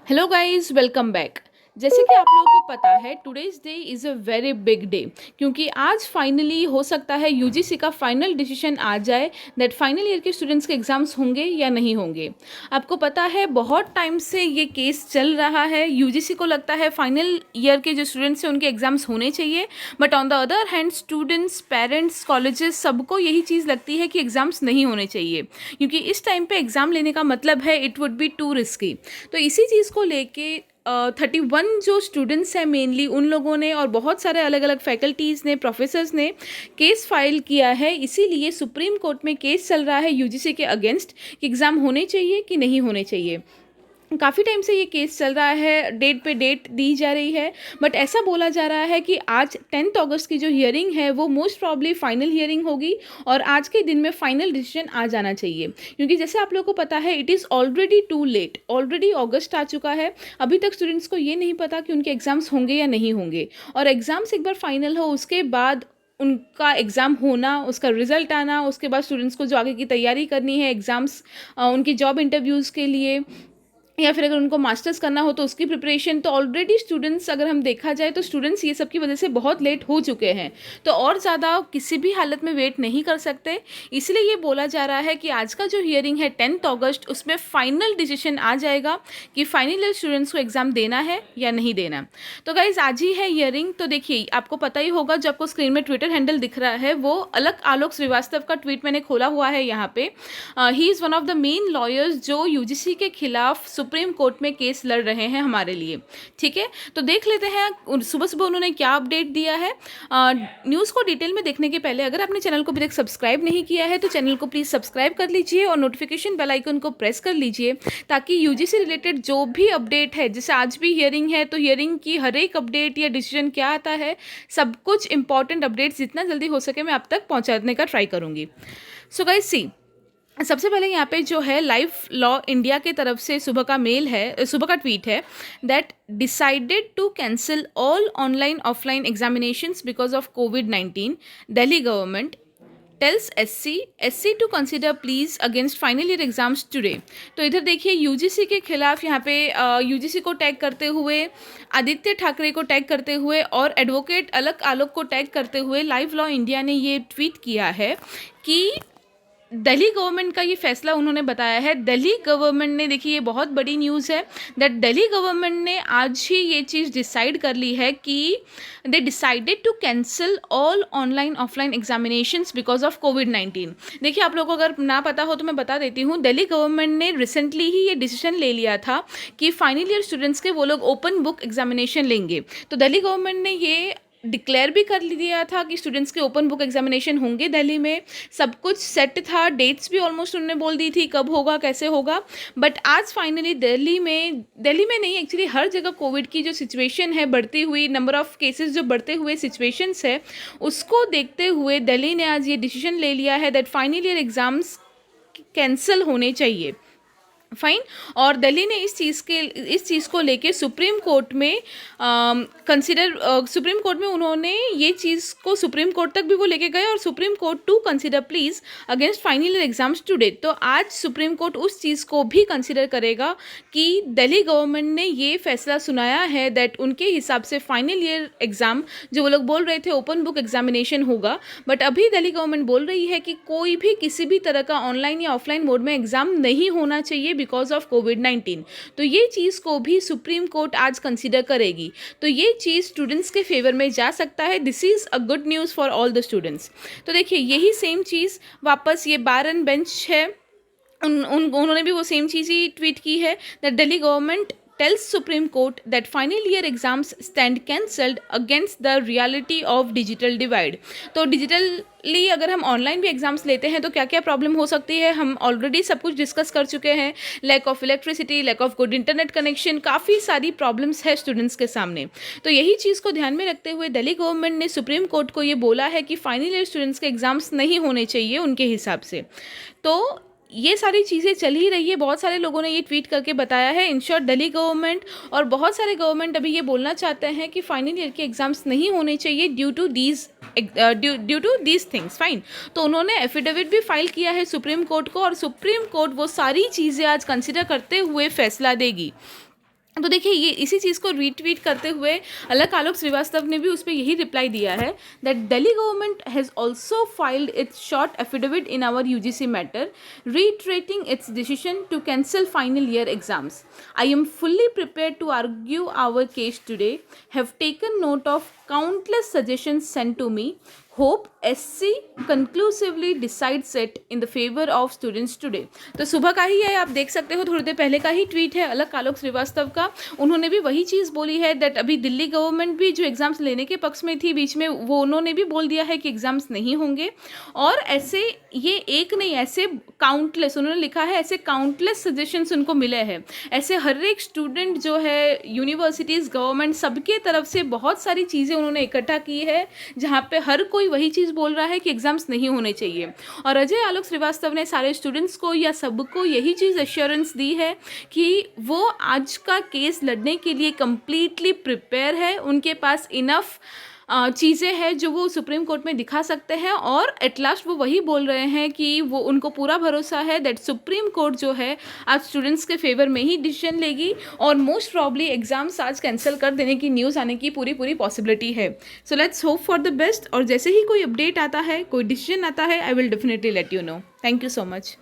Hello guys, welcome back. जैसे कि आप लोगों को पता है, today's day is a very big day, क्योंकि आज फाइनली हो सकता है यूजीसी का फाइनल डिसीजन आ जाए दैट फाइनल ईयर के स्टूडेंट्स के एग्ज़ाम्स होंगे या नहीं होंगे। आपको पता है बहुत टाइम से ये केस चल रहा है। यूजीसी को लगता है फाइनल ईयर के जो स्टूडेंट्स हैं उनके एग्ज़ाम्स होने चाहिए, but on the other hand students, parents, colleges सबको यही चीज़ लगती है कि एग्ज़ाम्स नहीं होने चाहिए, क्योंकि इस टाइम पे एग्ज़ाम लेने का मतलब है it would be to risky. तो इसी चीज़ को लेके 31 जो स्टूडेंट्स हैं मेनली उन लोगों ने और बहुत सारे अलग अलग फैकल्टीज़ ने, प्रोफेसर्स ने केस फाइल किया है। इसीलिए सुप्रीम कोर्ट में केस चल रहा है यूजीसी के अगेंस्ट कि एग्ज़ाम होने चाहिए कि नहीं होने चाहिए। काफ़ी टाइम से ये केस चल रहा है, डेट पे डेट दी जा रही है, बट ऐसा बोला जा रहा है कि आज 10 अगस्त की जो हियरिंग है वो मोस्ट प्रॉब्ली फाइनल हियरिंग होगी और आज के दिन में फाइनल डिसीजन आ जाना चाहिए। क्योंकि जैसे आप लोगों को पता है, it is already too late, already अगस्त आ चुका है। अभी तक स्टूडेंट्स को ये नहीं पता कि उनके एग्ज़ाम्स होंगे या नहीं होंगे, और एग्ज़ाम्स एक बार फाइनल हो उसके बाद उनका एग्ज़ाम होना, उसका रिजल्ट आना, उसके बाद स्टूडेंट्स को जो आगे की तैयारी करनी है एग्ज़ाम्स, उनकी जॉब इंटरव्यूज़ के लिए, या फिर अगर उनको मास्टर्स करना हो तो उसकी प्रिपरेशन, तो ऑलरेडी स्टूडेंट्स, अगर हम देखा जाए तो स्टूडेंट्स ये सब की वजह से बहुत लेट हो चुके हैं। तो और ज़्यादा किसी भी हालत में वेट नहीं कर सकते। इसलिए ये बोला जा रहा है कि आज का जो हियरिंग है 10 अगस्त, उसमें फाइनल डिसीजन आ जाएगा कि फाइनल ईयर स्टूडेंट्स को एग्ज़ाम देना है या नहीं देना। तो गाइज़, आज ही है हियरिंग। तो देखिए, आपको पता ही होगा, जो आपको स्क्रीन में ट्विटर हैंडल दिख रहा है वो अलक आलोक श्रीवास्तव का ट्वीट मैंने खोला हुआ है यहाँ पे। He is one of the main lawyers जो यूजीसी के खिलाफ सुप्रीम कोर्ट में केस लड़ रहे हैं हमारे लिए। ठीक है, तो देख लेते हैं सुबह सुबह उन्होंने क्या अपडेट दिया है। न्यूज़ को डिटेल में देखने के पहले अगर आपने चैनल को अभी तक सब्सक्राइब नहीं किया है तो चैनल को प्लीज़ सब्सक्राइब कर लीजिए और नोटिफिकेशन बेल आइकन को प्रेस कर लीजिए, ताकि यूजीसी रिलेटेड जो भी अपडेट है, जैसे आज भी हियरिंग है तो हियरिंग की हर एक अपडेट या डिसीजन क्या आता है, सब कुछ इंपॉर्टेंट अपडेट्स जितना जल्दी हो सके मैं आप तक पहुँचाने का ट्राई करूँगी। सो गाइस, सी, सबसे पहले यहाँ पे जो है लाइफ लॉ इंडिया के तरफ से सुबह का मेल है, सुबह का ट्वीट है that decided to cancel all online offline examinations because of कोविड-19। Delhi government tells SC to consider please against final year exams today. तो इधर देखिए, यूजीसी के खिलाफ यहाँ पे यूजीसी को टैग करते हुए, आदित्य ठाकरे को टैग करते हुए और एडवोकेट अलक आलोक को टैग करते हुए लाइफ लॉ इंडिया ने ये ट्वीट किया है कि दिल्ली गवर्नमेंट का ये फैसला उन्होंने बताया है। दिल्ली गवर्नमेंट ने, देखिए ये बहुत बड़ी न्यूज़ है, दैट दिल्ली गवर्नमेंट ने आज ही ये चीज़ डिसाइड कर ली है कि they decided to cancel all online offline examinations because of कोविड-19। देखिए, आप लोगों को अगर ना पता हो तो मैं बता देती हूँ, दिल्ली गवर्नमेंट ने रिसेंटली ही ये डिसीजन ले लिया था कि फाइनल ईयर स्टूडेंट्स के वो लोग ओपन बुक एग्जामिनेशन लेंगे। तो दिल्ली गवर्नमेंट ने ये डिक्लेयर भी कर दिया था कि स्टूडेंट्स के ओपन बुक एग्जामिनेशन होंगे दिल्ली में। सब कुछ सेट था, डेट्स भी ऑलमोस्ट उन्होंने बोल दी थी कब होगा, कैसे होगा। बट आज फाइनली दिल्ली में नहीं, एक्चुअली हर जगह कोविड की जो सिचुएशन है, बढ़ती हुई नंबर ऑफ केसेस जो बढ़ते हुए सिचुएशंस है, उसको देखते हुए दिल्ली ने आज ये डिसीजन ले लिया है that final year exams cancel होने चाहिए। फाइन। और दिल्ली ने इस चीज़ को लेके सुप्रीम कोर्ट में सुप्रीम कोर्ट में उन्होंने ये चीज़ को सुप्रीम कोर्ट तक भी वो लेके गए, और Supreme Court to consider please against final year exams today. तो आज सुप्रीम कोर्ट उस चीज़ को भी कंसिडर करेगा कि दिल्ली गवर्नमेंट ने ये फैसला सुनाया है दैट उनके हिसाब से फाइनल ईयर एग्ज़ाम, जो वो लोग बोल रहे थे ओपन बुक एग्जामिनेशन होगा, बट अभी दिल्ली गवर्नमेंट बोल रही है कि कोई भी किसी भी तरह का ऑनलाइन या ऑफलाइन मोड में एग्ज़ाम नहीं होना चाहिए बिकॉज ऑफ कोविड-19। तो ये चीज़ को भी सुप्रीम कोर्ट आज कंसीडर करेगी। तो ये चीज़ स्टूडेंट्स के फेवर में जा सकता है। This is a good news for all the students. तो देखिए, यही सेम चीज़ वापस ये बारन बेंच है, उन्होंने भी वो सेम चीज़ ही ट्वीट की है that Delhi government tells Supreme Court that final year exams stand cancelled against the reality of digital divide। तो डिजिटली अगर हम ऑनलाइन भी एग्जाम्स लेते हैं तो क्या क्या प्रॉब्लम हो सकती है, हम ऑलरेडी सब कुछ डिस्कस कर चुके हैं। Lack of electricity, lack of good internet connection, काफ़ी सारी प्रॉब्लम्स है स्टूडेंट्स के सामने। तो यही चीज़ को ध्यान में रखते हुए दिल्ली गवर्नमेंट ने सुप्रीम कोर्ट को ये बोला है कि फाइनल ईयर स्टूडेंट्स के एग्ज़ाम्स नहीं होने चाहिए उनके हिसाब से। तो ये सारी चीज़ें चल ही रही है, बहुत सारे लोगों ने ये ट्वीट करके बताया है। इन शॉर्ट, दिल्ली गवर्नमेंट और बहुत सारे गवर्नमेंट अभी ये बोलना चाहते हैं कि फाइनल ईयर के एग्ज़ाम्स नहीं होने चाहिए due to these things. Fine. तो उन्होंने एफिडेविट भी फाइल किया है सुप्रीम कोर्ट को, और सुप्रीम कोर्ट वो सारी चीज़ें आज कंसिडर करते हुए फैसला देगी। तो देखिए ये इसी चीज़ को रीट्वीट करते हुए अलक आलोक श्रीवास्तव ने भी उस पर यही रिप्लाई दिया है that Delhi government has also filed its short affidavit in our UGC matter reiterating its decision to cancel final year exams. I am fully prepared to argue our case today. Have taken note of countless suggestions sent to me. Hope SC conclusively decides it in the favor of students today. तो सुबह का ही है, आप देख सकते हो, थोड़ी देर पहले का ही ट्वीट है अलक आलोक श्रीवास्तव का। उन्होंने भी वही चीज़ बोली है दैट अभी दिल्ली गवर्नमेंट भी जो एग्ज़ाम्स लेने के पक्ष में थी बीच में, वो उन्होंने भी बोल दिया है कि एग्ज़ाम्स नहीं होंगे। और ऐसे ये एक नहीं, ऐसे काउंटलेस, उन्होंने लिखा है ऐसे काउंटलेस सजेशंस उनको मिले हैं। ऐसे हर एक स्टूडेंट जो है, यूनिवर्सिटीज़, गवर्नमेंट, सबके तरफ से बहुत सारी चीज़ें उन्होंने इकट्ठा की है जहाँ पे हर कोई वही चीज़ बोल रहा है कि एग्ज़ाम्स नहीं होने चाहिए। और अजय आलोक श्रीवास्तव ने सारे स्टूडेंट्स को या सबको यही चीज़ एश्योरेंस दी है कि वो आज का केस लड़ने के लिए कम्प्लीटली प्रिपेयर है, उनके पास इनफ चीज़ें हैं जो वो सुप्रीम कोर्ट में दिखा सकते हैं। और एट लास्ट वो वही बोल रहे हैं कि वो, उनको पूरा भरोसा है दैट सुप्रीम कोर्ट जो है आज स्टूडेंट्स के फेवर में ही डिसीजन लेगी और मोस्ट प्रॉब्ली एग्ज़ाम्स आज कैंसिल कर देने की न्यूज़ आने की पूरी पॉसिबिलिटी है। So let's hope for the best. और जैसे ही कोई अपडेट आता है, कोई डिसीजन आता है, I will definitely let you know. Thank you so much.